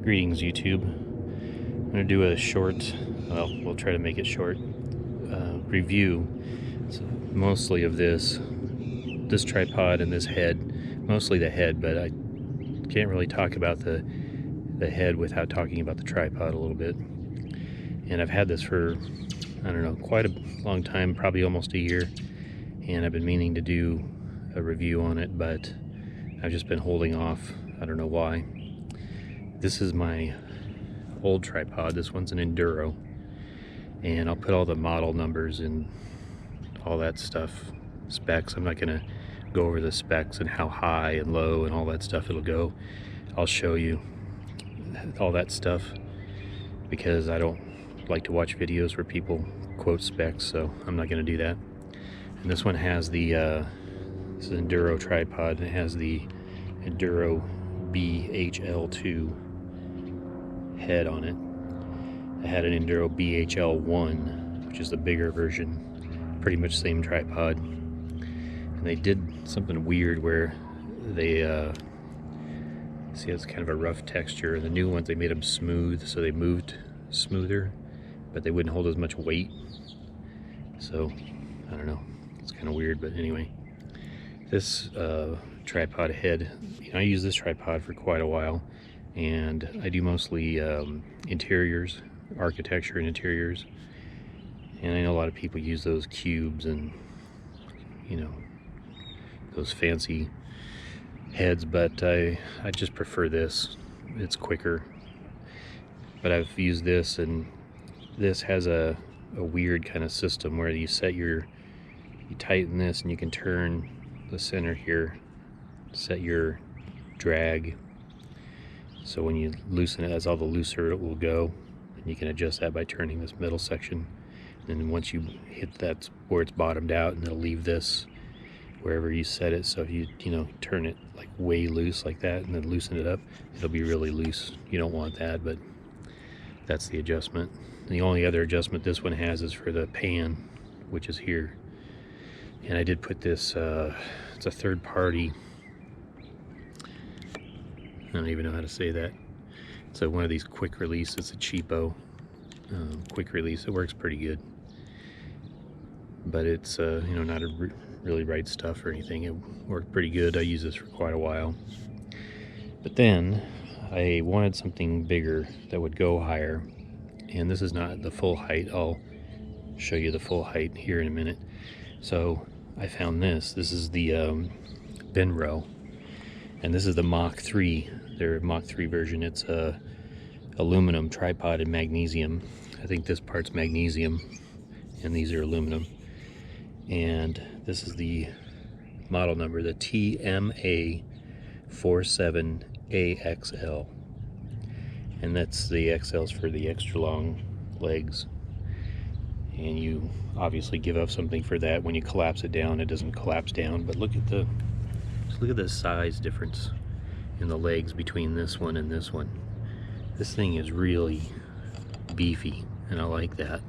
Greetings, YouTube. I'm going to do a short, well, we'll try to make it short, review. So mostly of this tripod and this head, mostly the head, but I can't really talk about the head without talking about the tripod a little bit. And I've had this for, I don't know, quite a long time, probably almost a year, and I've been meaning to do a review on it, but I've just been holding off. I don't know why. This is my old tripod. This one's an Enduro, and I'll put all the model numbers and all that stuff, specs. I'm not gonna go over the specs and how high and low and all that stuff it'll go. I'll show you all that stuff because I don't like to watch videos where people quote specs, so I'm not gonna do that. And this one has the this is an Enduro tripod, and it has the Enduro BHL2 head on it. I had an Enduro BHL1, which is the bigger version, pretty much same tripod. And they did something weird where they see, it's kind of a rough texture. And the new ones, they made them smooth, so they moved smoother, but they wouldn't hold as much weight. So I don't know, it's kind of weird. But anyway, this tripod head, I use this tripod for quite a while, and I do mostly interiors, architecture and interiors. And I know a lot of people use those cubes and, you know, those fancy heads, but I just prefer this. It's quicker. But I've used this, and this has a weird kind of system where you tighten this and you can turn the center here, set your drag, so when you loosen it, as all the looser it will go, and you can adjust that by turning this middle section. And then once you hit that where it's bottomed out, and it'll leave this wherever you set it. So if you turn it like way loose like that and then loosen it up, it'll be really loose. You don't want that, but that's the adjustment. The only other adjustment this one has is for the pan, which is here. And I did put this, it's a third party, I don't even know how to say that. So one of these quick release, it's a cheapo quick release. It works pretty good, but it's not a really right stuff or anything. It worked pretty good. I used this for quite a while, but then I wanted something bigger that would go higher, and this is not the full height. I'll show you the full height here in a minute. So I found this. This is the Benro, and this is the Mach 3, their Mach 3 version. It's a aluminum tripod and magnesium. I think this part's magnesium and these are aluminum. And this is the model number, the TMA47AXL. And that's the XLs for the extra long legs. And you obviously give up something for that. When you collapse it down, it doesn't collapse down, but look at the size difference in the legs between this one and this one. This thing is really beefy, and I like that.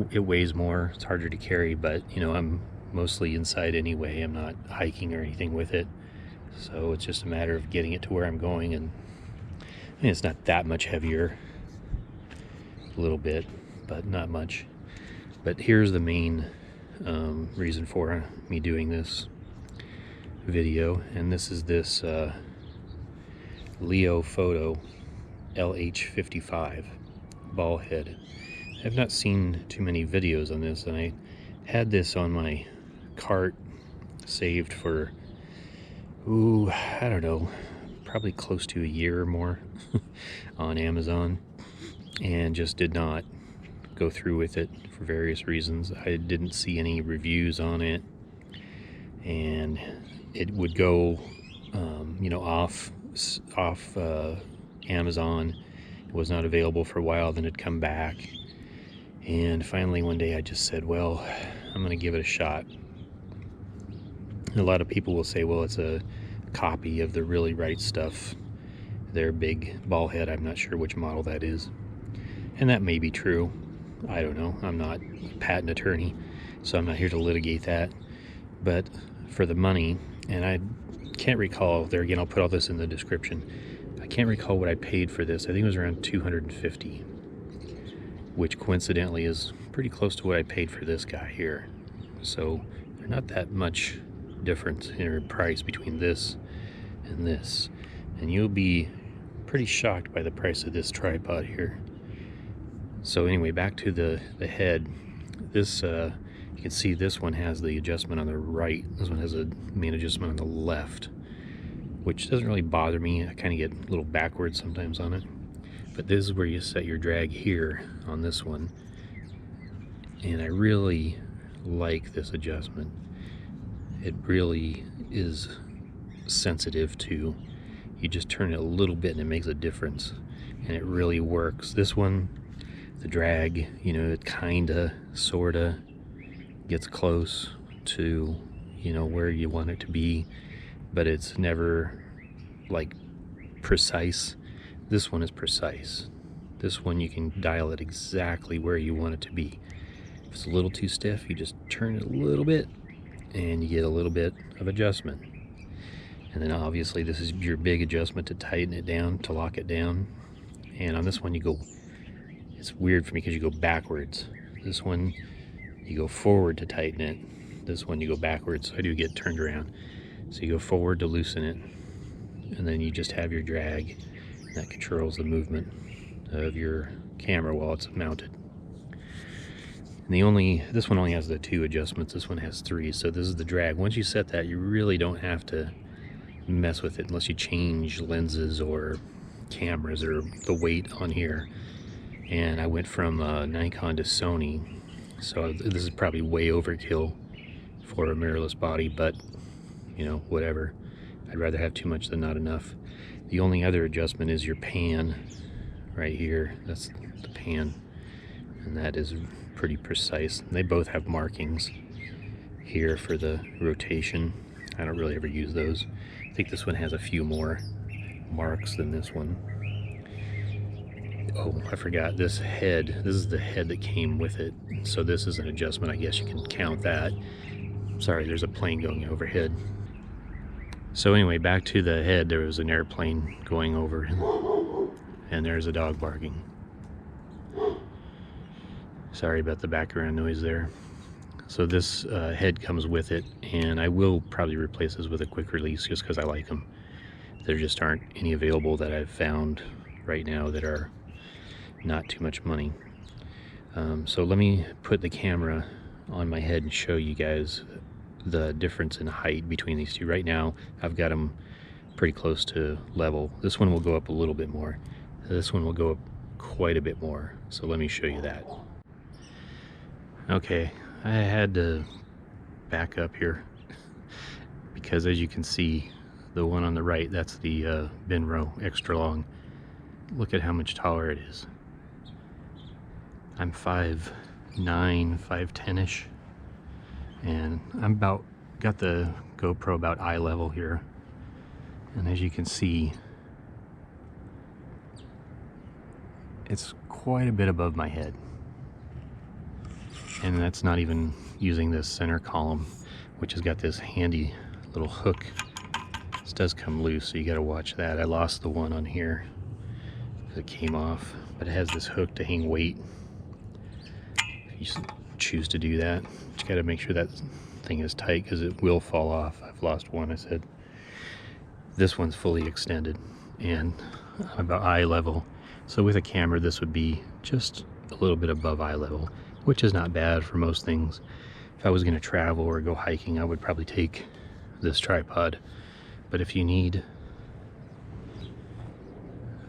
It weighs more, it's harder to carry, but I'm mostly inside anyway. I'm not hiking or anything with it, so it's just a matter of getting it to where I'm going. And I mean, it's not that much heavier, a little bit, but not much. But here's the main reason for me doing this video, and this is this Leofoto LH-55 Ballhead. I've not seen too many videos on this, and I had this on my cart saved for, I don't know, probably close to a year or more on Amazon, and just did not go through with it for various reasons. I didn't see any reviews on it, and it would go off Amazon. It was not available for a while, then it'd come back, and finally one day I just said, well, I'm gonna give it a shot. A lot of people will say, well, it's a copy of the really right stuff, their big Ballhead. I'm not sure which model that is, and that may be true. I don't know. I'm not a patent attorney, so I'm not here to litigate that. But for the money, and I can't recall, there again, I'll put all this in the description, I can't recall what I paid for this. I think it was around $250, which coincidentally is pretty close to what I paid for this guy here. So there's not that much difference in price between this and this, and you'll be pretty shocked by the price of this tripod here. So anyway, back to the head. This you can see this one has the adjustment on the right. This one has a main adjustment on the left, which doesn't really bother me. I kind of get a little backwards sometimes on it. But this is where you set your drag here on this one. And I really like this adjustment. It really is sensitive to, you just turn it a little bit and it makes a difference. And it really works. This one, the drag, you know, it kinda, sorta gets close to, you know, where you want it to be, but it's never like precise. This one is precise. This one you can dial it exactly where you want it to be. If it's a little too stiff, you just turn it a little bit and you get a little bit of adjustment. And then obviously this is your big adjustment to tighten it down, to lock it down. And on this one you go, it's weird for me because you go backwards. This one you go forward to tighten it. This one you go backwards, so I do get turned around. So you go forward to loosen it, and then you just have your drag that controls the movement of your camera while it's mounted. And this one only has the 2 adjustments, this one has 3, so this is the drag. Once you set that, you really don't have to mess with it unless you change lenses or cameras or the weight on here. And I went from Nikon to Sony, so this is probably way overkill for a mirrorless body, but you know, whatever. I'd rather have too much than not enough. The only other adjustment is your pan right here. That's the pan, and that is pretty precise. And they both have markings here for the rotation. I don't really ever use those. I think this one has a few more marks than this one. Oh, I forgot, this head, this is the head that came with it. So this is an adjustment, I guess you can count that. Sorry, there's a plane going overhead. So anyway, back to the head, there was an airplane going over, and there's a dog barking. Sorry about the background noise there. So this head comes with it, and I will probably replace this with a quick release just because I like them. There just aren't any available that I've found right now that are not too much money. So let me put the camera on my head and show you guys the difference in height between these two. Right now I've got them pretty close to level. This one will go up a little bit more. This one will go up quite a bit more. So let me show you that. Okay, I had to back up here because as you can see, the one on the right, that's the Benro extra long. Look at how much taller it is. I'm 5'9", 5'10"-ish, and I'm got the GoPro about eye level here, and as you can see, it's quite a bit above my head, and that's not even using this center column, which has got this handy little hook. This does come loose, so you got to watch that. I lost the one on here, it came off, but it has this hook to hang weight. You choose to do that, you got to make sure that thing is tight because it will fall off. I've lost one, I said. This one's fully extended and about eye level, so with a camera this would be just a little bit above eye level, which is not bad for most things. If I was going to travel or go hiking, I would probably take this tripod, but if you need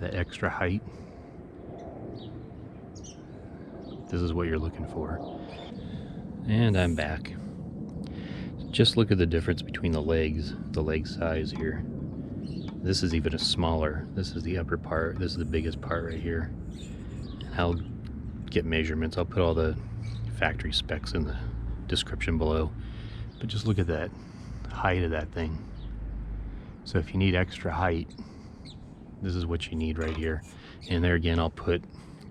the extra height, this is what you're looking for. And I'm back. Just look at the difference between the leg size here. This is even a smaller. This is the upper part. This is the biggest part right here. I'll get measurements. I'll put all the factory specs in the description below. But just look at that height of that thing. So if you need extra height, this is what you need right here. And there again, I'll put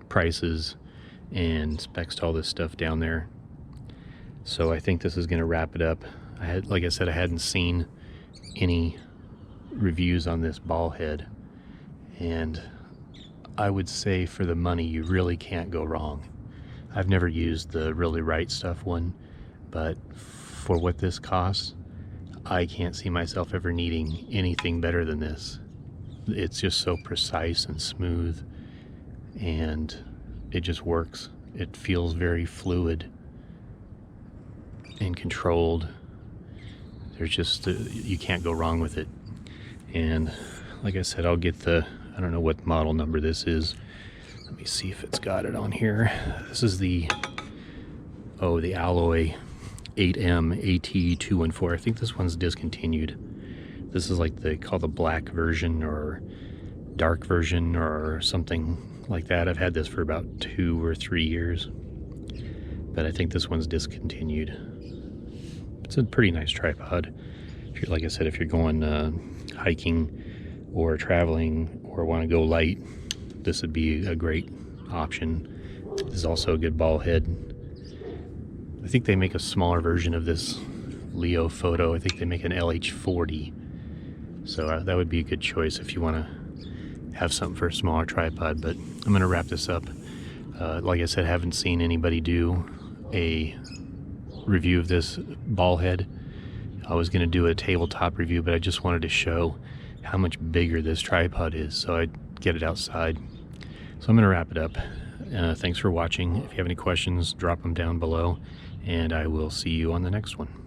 prices and specs to all this stuff down there. So I think this is going to wrap it up. Like I said, I hadn't seen any reviews on this Ballhead, and I would say for the money you really can't go wrong. I've never used the Really Right Stuff one, but for what this costs, I can't see myself ever needing anything better than this. It's just so precise and smooth, and it just works. It feels very fluid and controlled. There's just, you can't go wrong with it. And like I said, I'll get the, I don't know what model number this is. Let me see if it's got it on here. This is the, oh, the Alloy 8M AT214. I think this one's discontinued. This is like they call the black version or dark version or something like that. I've had this for about 2 or 3 years, but I think this one's discontinued. It's a pretty nice tripod. If you're, like I said, if you're going hiking or traveling or want to go light, this would be a great option. This is also a good ball head. I think they make a smaller version of this Leofoto. I think they make an LH-40. So that would be a good choice if you want to have something for a smaller tripod. But I'm going to wrap this up. Like I said, I haven't seen anybody do a review of this ball head. I was going to do a tabletop review, but I just wanted to show how much bigger this tripod is, so I'd get it outside. So I'm going to wrap it up. Thanks for watching. If you have any questions, drop them down below, and I will see you on the next one.